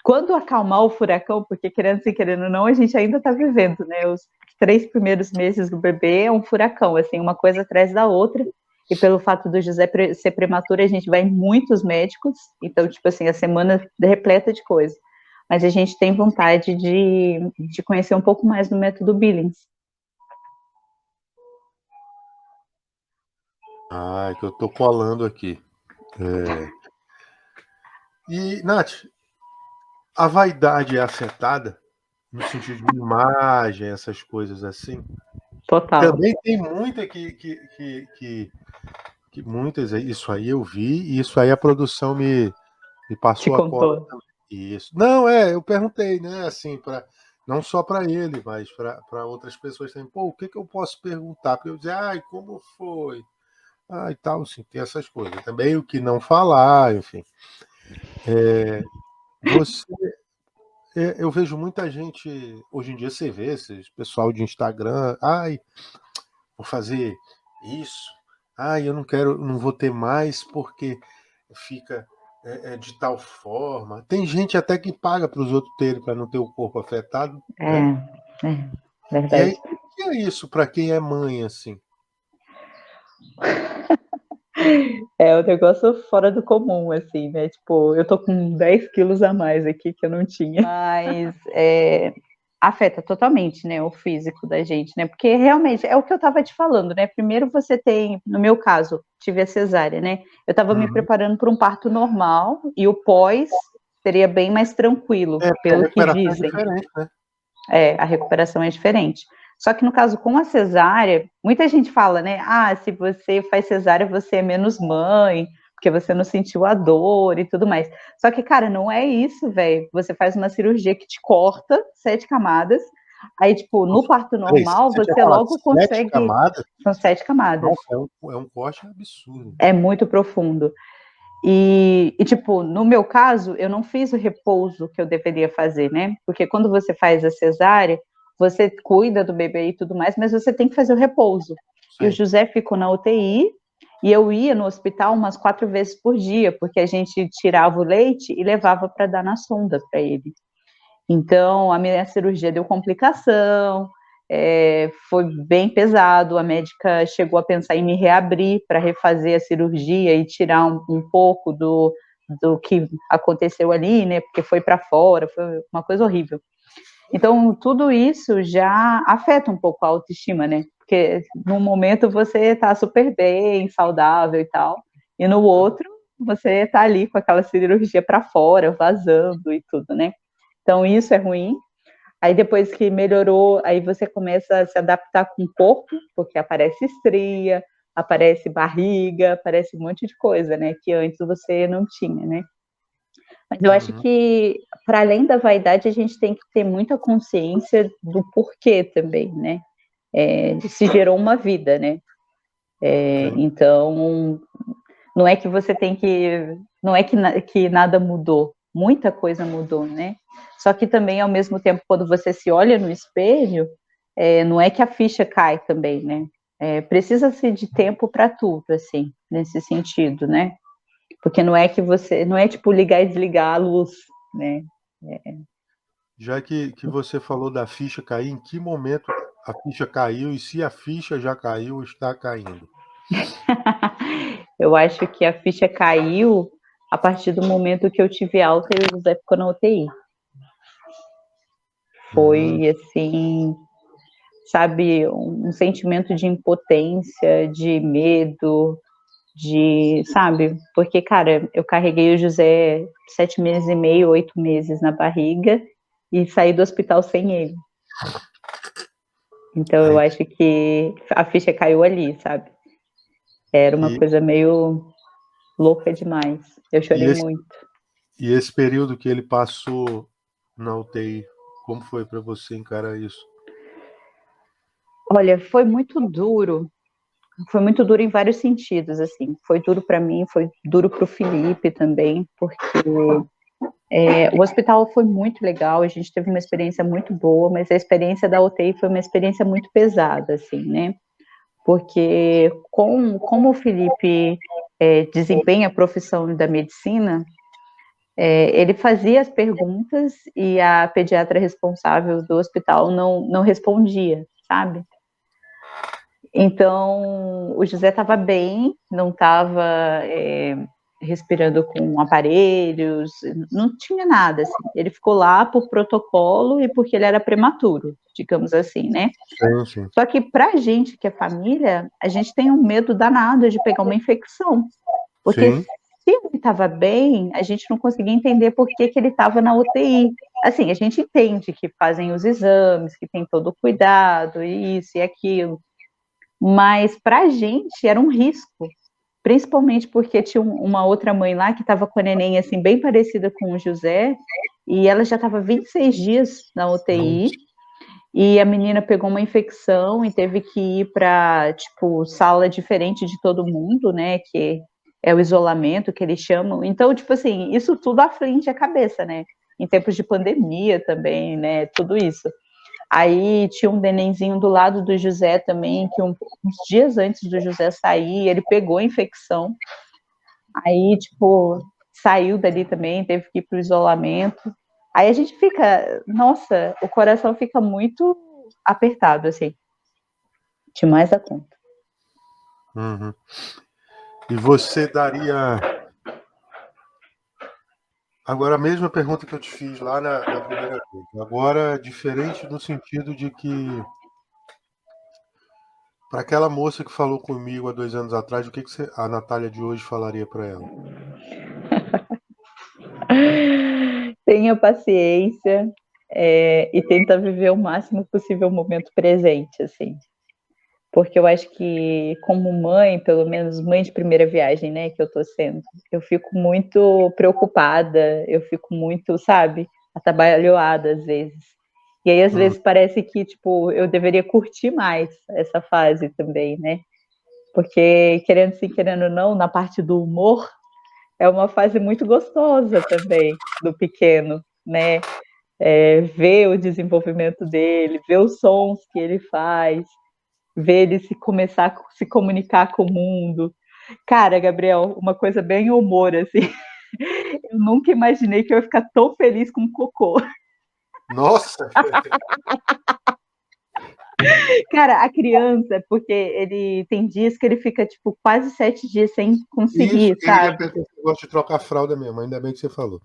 Speaker 2: quando acalmar o furacão, porque querendo se querendo ou não, a gente ainda está vivendo, né? Os 3 primeiros meses do bebê é um furacão, assim, uma coisa atrás da outra. E pelo fato do José ser prematuro, a gente vai em muitos médicos, então, tipo assim, a semana repleta de coisa. Mas a gente tem vontade de conhecer um pouco mais do método Billings.
Speaker 1: Ah, é que eu tô colando aqui. E, Nath, a vaidade é afetada no sentido de imagem, essas coisas assim?
Speaker 2: Total.
Speaker 1: Também tem muita que muitas, isso aí eu vi, e isso aí a produção me
Speaker 2: Te
Speaker 1: passou a cola
Speaker 2: contou.
Speaker 1: também. Isso. Não, eu perguntei, né, assim, não só para ele, mas para outras pessoas também. Pô, o que eu posso perguntar? Porque eu dizer, ai, como foi? Ah, e tal, assim, tem essas coisas. Também o que não falar, enfim. Você, eu vejo muita gente, hoje em dia você vê, esse pessoal de Instagram, ai, vou fazer isso, ai, eu não quero, não vou ter mais porque fica de tal forma. Tem gente até que paga para os outros terem para não ter o corpo afetado, né? E aí,
Speaker 2: Verdade.
Speaker 1: o que é isso para quem é mãe assim?
Speaker 2: É um negócio fora do comum, assim, né? Tipo, eu tô com 10 quilos a mais aqui que eu não tinha. Mas afeta totalmente, né, o físico da gente, né? Porque realmente é o que eu tava te falando, né? Primeiro você tem, no meu caso, tive a cesárea, né? Eu tava me
Speaker 1: Uhum.
Speaker 2: preparando para um parto normal e o pós seria bem mais tranquilo,
Speaker 1: Porque a
Speaker 2: pelo que
Speaker 1: recuperação é
Speaker 2: dizem.
Speaker 1: diferente, né?
Speaker 2: A recuperação é diferente. Só que no caso com a cesárea, muita gente fala, né? Ah, se você faz cesárea, você é menos mãe, porque você não sentiu a dor e tudo mais. Só que, cara, não é isso, velho. Você faz uma cirurgia que te corta 7 camadas. Aí, tipo, no parto
Speaker 1: Peraí,
Speaker 2: normal,
Speaker 1: você tinha
Speaker 2: você
Speaker 1: falado
Speaker 2: logo
Speaker 1: 7
Speaker 2: consegue.
Speaker 1: camadas?
Speaker 2: São 7 camadas.
Speaker 1: Nossa, é um corte absurdo.
Speaker 2: É muito profundo. tipo, no meu caso, eu não fiz o repouso que eu deveria fazer, né? Porque quando você faz a cesárea, você cuida do bebê e tudo mais, mas você tem que fazer o repouso. E o
Speaker 1: Sim.
Speaker 2: José ficou na UTI, e eu ia no hospital umas 4 vezes por dia, porque a gente tirava o leite e levava para dar na sonda para ele. Então, a minha cirurgia deu complicação, foi bem pesado. A médica chegou a pensar em me reabrir para refazer a cirurgia e tirar um pouco do que aconteceu ali, né? Porque foi para fora, foi uma coisa horrível. Então, tudo isso já afeta um pouco a autoestima, né? Porque num momento você está super bem, saudável e tal, e no outro você está ali com aquela cirurgia para fora, vazando e tudo, né? Então, isso é ruim. Aí, depois que melhorou, aí você começa a se adaptar com o corpo, porque aparece estria, aparece barriga, aparece um monte de coisa, né? Que antes você não tinha, né? Mas eu acho
Speaker 1: Uhum.
Speaker 2: que, para além da vaidade, a gente tem que ter muita consciência do porquê também, né? Se gerou uma vida, né?
Speaker 1: Sim.
Speaker 2: Então, não é que você tem que. Não é que nada mudou, muita coisa mudou, né? Só que também, ao mesmo tempo, quando você se olha no espelho, não é que a ficha cai também, né? Precisa-se de tempo para tudo, assim, nesse sentido, né? Porque não é que você. Não é tipo ligar e desligar a luz, né?
Speaker 1: Já que você falou da ficha cair, em que momento a ficha caiu e se a ficha já caiu ou está caindo?
Speaker 2: Eu acho que a ficha caiu a partir do momento que eu tive alta e o José ficou na UTI.
Speaker 1: Hum,
Speaker 2: Foi assim, sabe, um sentimento de impotência, de medo, sabe? Porque, cara, eu carreguei o José 7 meses e meio, 8 meses na barriga e saí do hospital sem ele. Então eu
Speaker 1: aí,
Speaker 2: acho que a ficha caiu ali, sabe? Era uma
Speaker 1: e,
Speaker 2: coisa meio louca demais. Eu
Speaker 1: e,
Speaker 2: chorei
Speaker 1: esse,
Speaker 2: muito.
Speaker 1: e esse período que ele passou na UTI, como foi para você encarar isso?
Speaker 2: Olha, foi muito duro. Foi muito duro em vários sentidos, assim. Foi duro para mim, foi duro para o Felipe também, porque o hospital foi muito legal, a gente teve uma experiência muito boa, mas a experiência da UTI foi uma experiência muito pesada, assim, né? Porque como o Felipe desempenha a profissão da medicina, ele fazia as perguntas e a pediatra responsável do hospital não respondia, sabe? Então, o José estava bem, não estava respirando com aparelhos, não tinha nada. Assim. Ele ficou lá por protocolo e porque ele era prematuro, digamos assim, né?
Speaker 1: Sim, sim.
Speaker 2: Só que para a gente que é família, a gente tem um medo danado de pegar uma infecção, porque se
Speaker 1: Sim,
Speaker 2: ele estava bem, a gente não conseguia entender por que ele estava na UTI. Assim, a gente entende que fazem os exames, que tem todo o cuidado, isso e aquilo, mas para a gente era um risco, principalmente porque tinha uma outra mãe lá que estava com a neném assim bem parecida com o José, e ela já estava 26 dias na UTI,
Speaker 1: nossa,
Speaker 2: e a menina pegou uma infecção e teve que ir para tipo sala diferente de todo mundo, né, que é o isolamento que eles chamam. Então, tipo assim, isso tudo aflige a cabeça, né? Em tempos de pandemia também, né? Tudo isso. Aí tinha um nenenzinho do lado do José também, que uns dias antes do José sair, ele pegou a infecção. Aí, tipo, saiu dali também, teve que ir pro isolamento. Aí a gente fica, nossa, o coração fica muito apertado, assim, demais a conta.
Speaker 1: uhum. E você daria. Agora, a mesma pergunta que eu te fiz lá na primeira vez. Agora, diferente no sentido de que, para aquela moça que falou comigo há 2 anos atrás, o que a Natália de hoje falaria para ela?
Speaker 2: Tenha paciência, e tenta viver o máximo possível o momento presente, assim. Porque eu acho que, como mãe, pelo menos mãe de primeira viagem, né, que eu tô sendo, eu fico muito preocupada, eu fico muito, sabe, atabalhoada às vezes. E aí, às
Speaker 1: Hum,
Speaker 2: vezes, parece que, tipo, eu deveria curtir mais essa fase também, né? Porque, querendo sim, querendo não, na parte do humor, é uma fase muito gostosa também do pequeno, né? Ver o desenvolvimento dele, ver os sons que ele faz, ver ele se começar a se comunicar com o mundo. Cara, Gabriel, uma coisa bem humor, assim. Eu nunca imaginei que eu ia ficar tão feliz com cocô.
Speaker 1: Nossa!
Speaker 2: Cara, a criança, porque ele tem dias que ele fica, tipo, quase 7 dias sem
Speaker 1: Isso,
Speaker 2: conseguir,
Speaker 1: eu ia
Speaker 2: sabe?
Speaker 1: perguntar se você gosta de trocar fralda mesmo, ainda bem que você falou.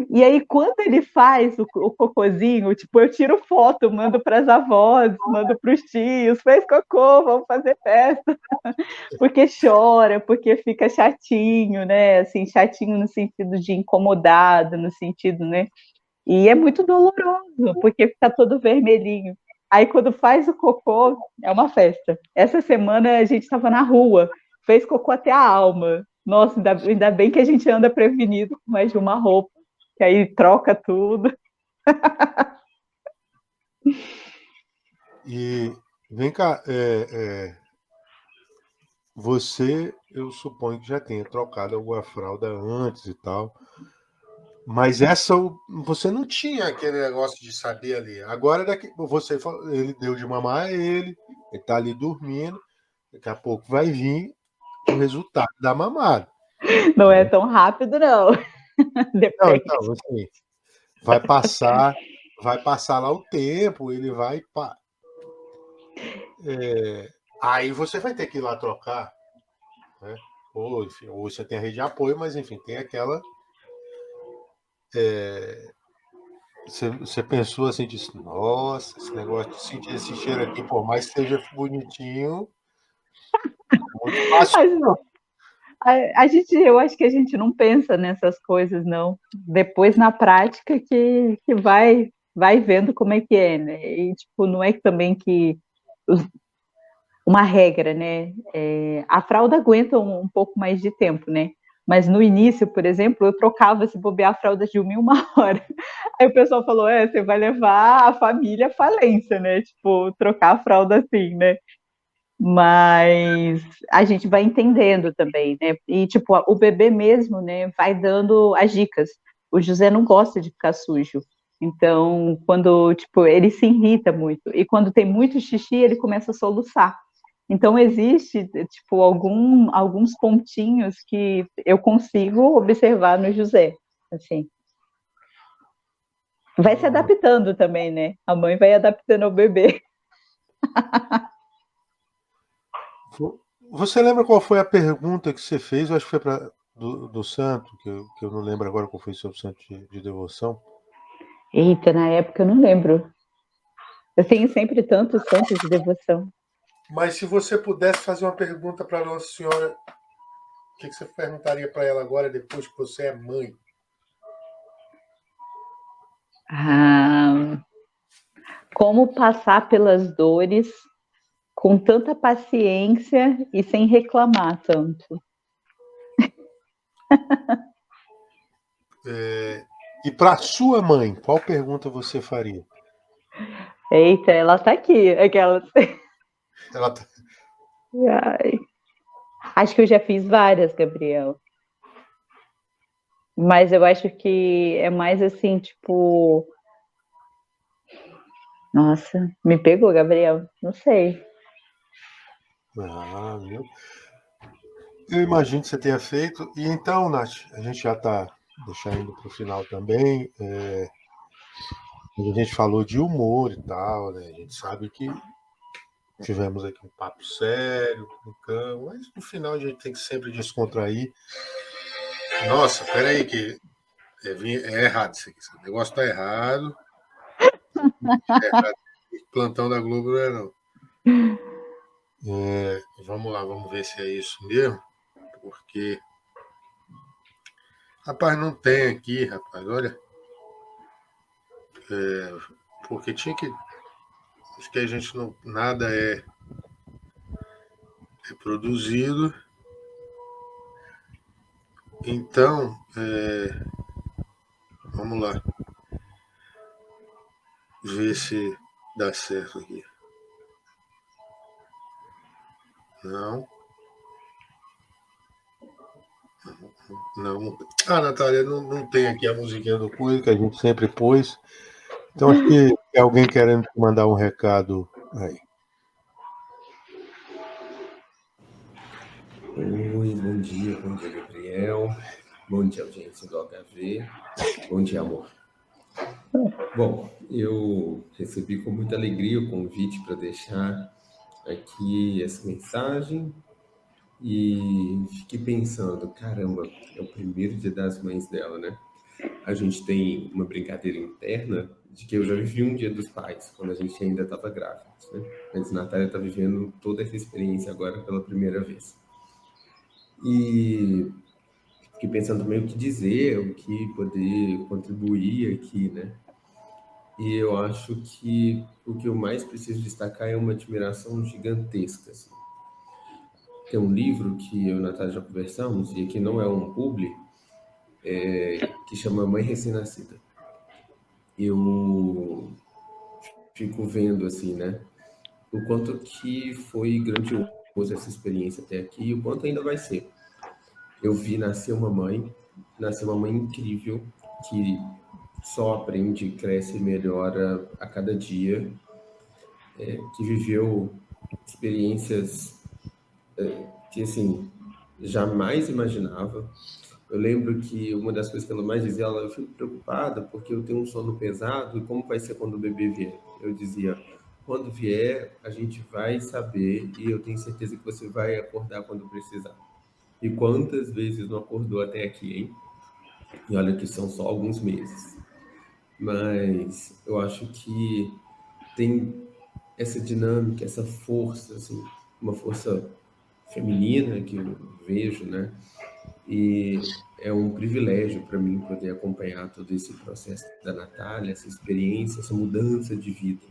Speaker 2: E aí, quando ele faz o cocôzinho, tipo, eu tiro foto, mando para as avós, mando para os tios, fez cocô, vamos fazer festa. Porque chora, porque fica chatinho, né? Assim, chatinho no sentido de incomodado, no sentido, né? E é muito doloroso, porque fica todo vermelhinho. Aí quando faz o cocô, é uma festa. Essa semana a gente estava na rua, fez cocô até a alma. Nossa, ainda bem que a gente anda prevenido com mais de uma roupa, que aí troca tudo.
Speaker 1: E vem cá, você, eu suponho que já tenha trocado alguma fralda antes e tal, mas essa você não tinha aquele negócio de saber ali. Agora você ele deu de mamar a ele tá ali dormindo, daqui a pouco vai vir o resultado da mamada.
Speaker 2: Não é
Speaker 1: Né?
Speaker 2: tão rápido, não.
Speaker 1: Não,
Speaker 2: Depende.
Speaker 1: então, assim, vai passar lá o tempo, ele vai. Aí você vai ter que ir lá trocar, né? Ou, enfim, ou você tem a rede de apoio, mas enfim, tem aquela. Você pensou assim, disse, nossa, esse negócio de sentir esse cheiro aqui, por mais que seja bonitinho, muito fácil, não.
Speaker 2: Eu acho que a gente não pensa nessas coisas, não. Depois, na prática, que vai vendo como é que é, né? E, tipo, não é também que uma regra, né? A fralda aguenta um pouco mais de tempo, né? Mas no início, por exemplo, eu trocava se bobear a fralda de 1 em 1 hora. Aí o pessoal falou: você vai levar a família à falência, né? Tipo, trocar a fralda assim, né? Mas a gente vai entendendo também, né? E, tipo, o bebê mesmo, né, vai dando as dicas. O José não gosta de ficar sujo. Então, quando, tipo, ele se irrita muito. E quando tem muito xixi, ele começa a soluçar. Então, existe, tipo, alguns pontinhos que eu consigo observar no José, assim. Vai se
Speaker 1: Hum.
Speaker 2: adaptando também, né? A mãe vai adaptando ao bebê.
Speaker 1: Você lembra qual foi a pergunta que você fez? Eu acho que foi do santo, que eu não lembro agora qual foi o seu santo de devoção.
Speaker 2: Eita, na época eu não lembro. Eu tenho sempre tantos santos de devoção.
Speaker 1: Mas se você pudesse fazer uma pergunta para Nossa Senhora, o que você perguntaria para ela agora, depois que você é mãe?
Speaker 2: Ah, como passar pelas dores com tanta paciência e sem reclamar tanto?
Speaker 1: E para sua mãe, qual pergunta você faria?
Speaker 2: Eita, ela tá aqui, aquelas.
Speaker 1: Ela tá-
Speaker 2: Ai. Acho que eu já fiz várias, Gabriel. Mas eu acho que é mais assim, tipo. Nossa, me pegou, Gabriel. Não sei.
Speaker 1: Viu? Eu imagino que você tenha feito. E então, Nath, a gente já está deixando para o final também. A gente falou de humor e tal, né? A gente sabe que tivemos aqui um papo sério, brincando, mas no final a gente tem que sempre descontrair. Nossa, peraí, que é errado isso aqui. Esse negócio tá errado. É errado. Plantão da Globo não é não. Vamos lá, vamos ver se é isso mesmo. Porque. Rapaz, não tem aqui, rapaz. Olha. Porque tinha que. Acho que a gente não. Nada é produzido. Então, vamos lá. Ver se dá certo aqui. Não. Não. Ah, Natália, não tem aqui a musiquinha do Coelho, que a gente sempre pôs. Então acho que é alguém querendo te mandar um recado aí.
Speaker 3: Oi, bom dia, Gabriel. Bom dia, audiência do HV. Bom dia, amor. Bom, eu recebi com muita alegria o convite para deixar aqui essa mensagem e fiquei pensando, caramba, é o primeiro Dia das Mães dela, né? A gente tem uma brincadeira interna de que eu já vivi um Dia dos Pais, quando a gente ainda estava grávida, né? Mas a Natália está vivendo toda essa experiência agora pela primeira vez. E fiquei pensando também o que dizer, o que poder contribuir aqui, né? E eu acho que o que eu mais preciso destacar é uma admiração gigantesca, assim. Tem um livro que eu e a Natália já conversamos, e aqui não é um publi, que chama Mãe Recém-Nascida. Eu fico vendo, assim, né, o quanto que foi grandioso essa experiência até aqui e o quanto ainda vai ser. Eu vi nascer uma mãe incrível, que só aprende, cresce e melhora a cada dia, que viveu experiências que, assim, jamais imaginava. Eu lembro que uma das coisas que ela mais dizia, eu fico preocupada porque eu tenho um sono pesado e como vai ser quando o bebê vier? Eu dizia, quando vier, a gente vai saber e eu tenho certeza que você vai acordar quando precisar. E quantas vezes não acordou até aqui, hein? E olha que são só alguns meses. Mas eu acho que tem essa dinâmica, essa força, assim, uma força feminina que eu vejo, né? E é um privilégio para mim poder acompanhar todo esse processo da Natália, essa experiência, essa mudança de vida.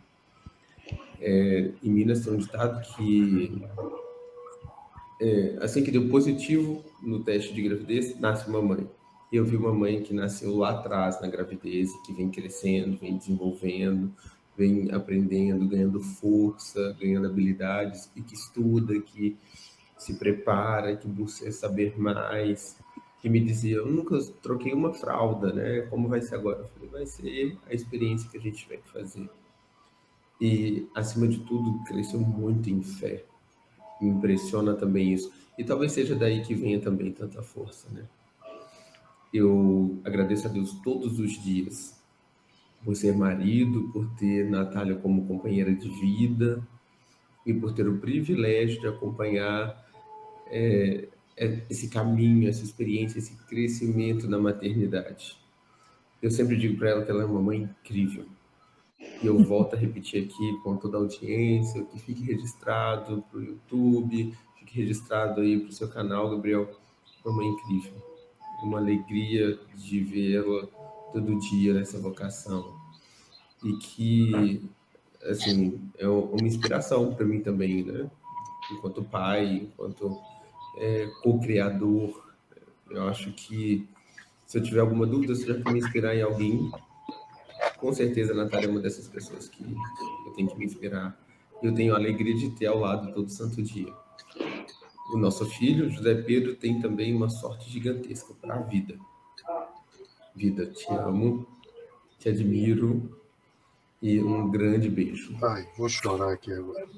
Speaker 3: Em Minas tem um ditado que assim que deu positivo no teste de gravidez, nasce uma mãe. Eu vi uma mãe que nasceu lá atrás na gravidez, que vem crescendo, vem desenvolvendo, vem aprendendo, ganhando força, ganhando habilidades, e que estuda, que se prepara, que busca saber mais, que me dizia, eu nunca troquei uma fralda, né? Como vai ser agora? Eu falei, vai ser a experiência que a gente vai fazer. E, acima de tudo, cresceu muito em fé. Me impressiona também isso. E talvez seja daí que venha também tanta força, né? Eu agradeço a Deus todos os dias por ser marido, por ter Natália como companheira de vida e por ter o privilégio de acompanhar esse caminho, essa experiência, esse crescimento na maternidade. Eu sempre digo para ela que ela é uma mãe incrível. E eu volto a repetir aqui com toda a audiência, que fique registrado para o YouTube, fique registrado aí para o seu canal, Gabriel. Uma mãe incrível. Uma alegria de vê-la todo dia nessa vocação. E que, assim, é uma inspiração para mim também, né? Enquanto pai, enquanto co-criador. Eu acho que se eu tiver alguma dúvida, se já me inspirar em alguém, com certeza a Natália é uma dessas pessoas que eu tenho que me inspirar. Eu tenho a alegria de ter ao lado todo santo dia. O nosso filho, José Pedro, tem também uma sorte gigantesca para a vida. Vida, te amo, te admiro e um grande beijo.
Speaker 1: Ai, vou chorar aqui agora.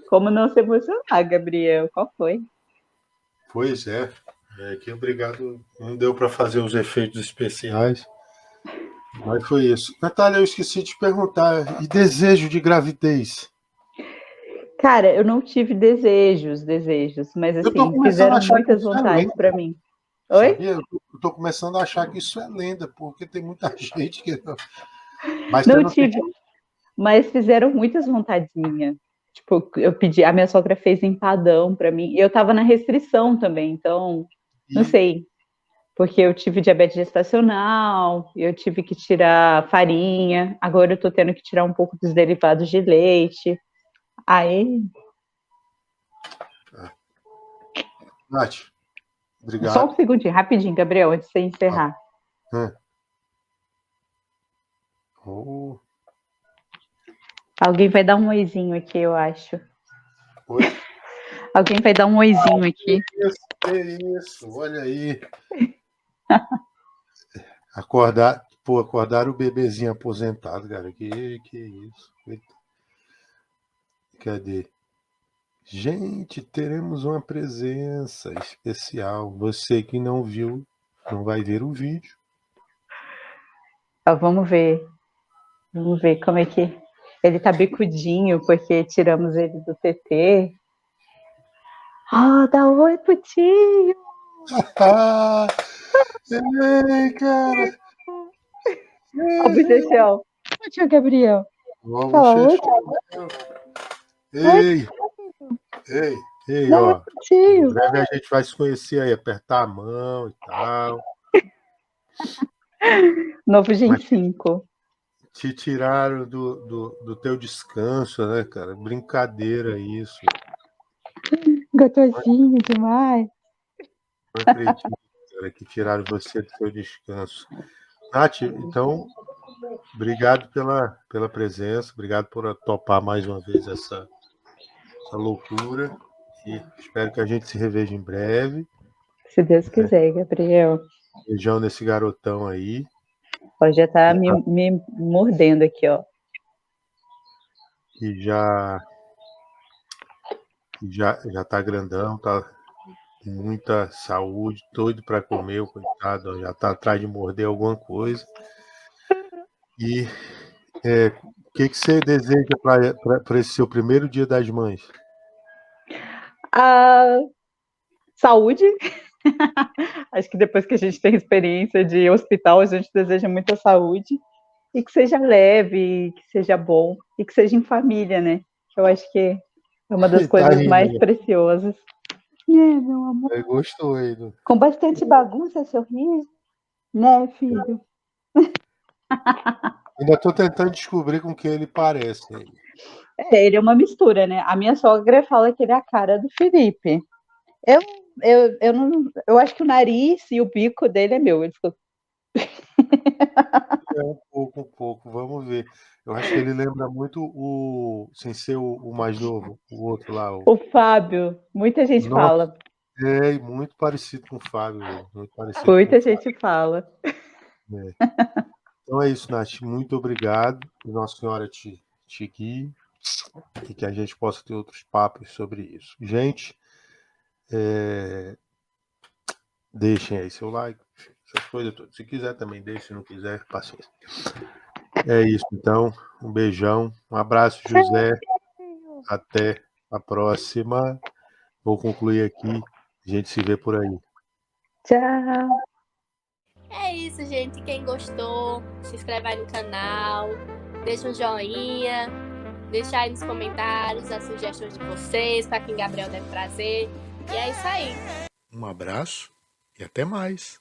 Speaker 2: Como não se emocionar, Gabriel? Qual foi?
Speaker 1: Pois é. Que obrigado. Não deu para fazer os efeitos especiais, mas foi isso. Natália, eu esqueci de te perguntar. E desejo de gravidez?
Speaker 2: Cara, eu não tive desejos, mas
Speaker 1: Eu tô
Speaker 2: assim,
Speaker 1: começando a
Speaker 2: fizeram
Speaker 1: achar que
Speaker 2: muitas
Speaker 1: isso é
Speaker 2: vontades para
Speaker 1: lenda,
Speaker 2: mim. Oi?
Speaker 1: sabia? Eu tô começando a achar que isso é lenda, porque tem muita gente que não. Mas você
Speaker 2: Não
Speaker 1: não tem.
Speaker 2: tive, mas fizeram muitas vontades minhas. Tipo, eu pedi, a minha sogra fez empadão para mim, e eu tava na restrição também, então, não
Speaker 1: E,
Speaker 2: sei, porque eu tive diabetes gestacional, eu tive que tirar farinha, agora eu tô tendo que tirar um pouco dos derivados de leite. Aí,
Speaker 1: Nath,
Speaker 2: só
Speaker 1: obrigado.
Speaker 2: um segundinho, rapidinho, Gabriel, antes de você
Speaker 1: Ah,
Speaker 2: encerrar.
Speaker 1: hum. Oh,
Speaker 2: Alguém vai dar um oizinho aqui, eu acho.
Speaker 1: oi?
Speaker 2: Alguém vai dar um oizinho aqui.
Speaker 1: Isso, olha aí. Acordaram o bebezinho aposentado, cara. Que isso? Cadê? Gente, teremos uma presença especial. Você que não viu, não vai ver o vídeo.
Speaker 2: Ó, vamos ver como é que ele tá bicudinho, porque tiramos ele do TT. Dá um oi pro tio!
Speaker 1: Ah, ei, cara!
Speaker 2: Ó, o bochechão. Ô, tio Gabriel.
Speaker 1: Ó,
Speaker 2: Fala, oi,
Speaker 1: Ei, ei,
Speaker 2: dá um oi
Speaker 1: ó.
Speaker 2: pro
Speaker 1: Em
Speaker 2: tio.
Speaker 1: breve a gente vai se conhecer aí, apertar a mão e tal.
Speaker 2: Novo Gen
Speaker 1: Mas
Speaker 2: 5.
Speaker 1: te tiraram do teu descanso, né, cara? Brincadeira isso.
Speaker 2: Gostosinho demais.
Speaker 1: Não acredito, cara, que tiraram você do seu descanso. Nath, então, obrigado pela presença, obrigado por topar mais uma vez essa loucura. E espero que a gente se reveja em breve.
Speaker 2: Se Deus quiser, Gabriel.
Speaker 1: Beijão nesse garotão aí.
Speaker 2: Ó, já tá me mordendo aqui, ó.
Speaker 1: Que já tá grandão, tá com muita saúde, doido para comer, o coitado, ó, já tá atrás de morder alguma coisa. E o que você deseja para esse seu primeiro Dia das Mães?
Speaker 2: Saúde. Acho que depois que a gente tem experiência de hospital, a gente deseja muita saúde. E que seja leve, que seja bom. E que seja em família, né? Que eu acho que é uma das
Speaker 1: Tá
Speaker 2: coisas
Speaker 1: rindo,
Speaker 2: mais
Speaker 1: né?
Speaker 2: preciosas. Meu amor.
Speaker 1: Gostou aí.
Speaker 2: Com bastante bagunça, sorriso. Né, filho?
Speaker 1: Ainda tô tentando descobrir com quem ele parece.
Speaker 2: Ele é uma mistura, né? A minha sogra fala que ele é a cara do Felipe. Eu acho que o nariz e o bico dele é meu. Ele ficou...
Speaker 1: Um pouco, vamos ver. Eu acho que ele lembra muito sem ser o mais novo, o outro lá.
Speaker 2: O Fábio, muita gente
Speaker 1: Nossa,
Speaker 2: fala.
Speaker 1: muito parecido com o Fábio, muito parecido com o
Speaker 2: Muita
Speaker 1: Fábio.
Speaker 2: gente fala.
Speaker 1: Então é isso, Nath. Muito obrigado. Que Nossa Senhora te guie e que a gente possa ter outros papos sobre isso. Gente, deixem aí seu like, essas coisas todas. Se quiser também deixe, se não quiser, paciência. É isso, então. Um beijão. Um abraço, José. Até a próxima. Vou concluir aqui. A gente se vê por aí.
Speaker 2: Tchau.
Speaker 4: É isso, gente. Quem gostou, se inscreve aí no canal, deixa um joinha, deixa aí nos comentários as sugestões de vocês, para quem Gabriel deve trazer. E é isso aí.
Speaker 1: Um abraço e até mais.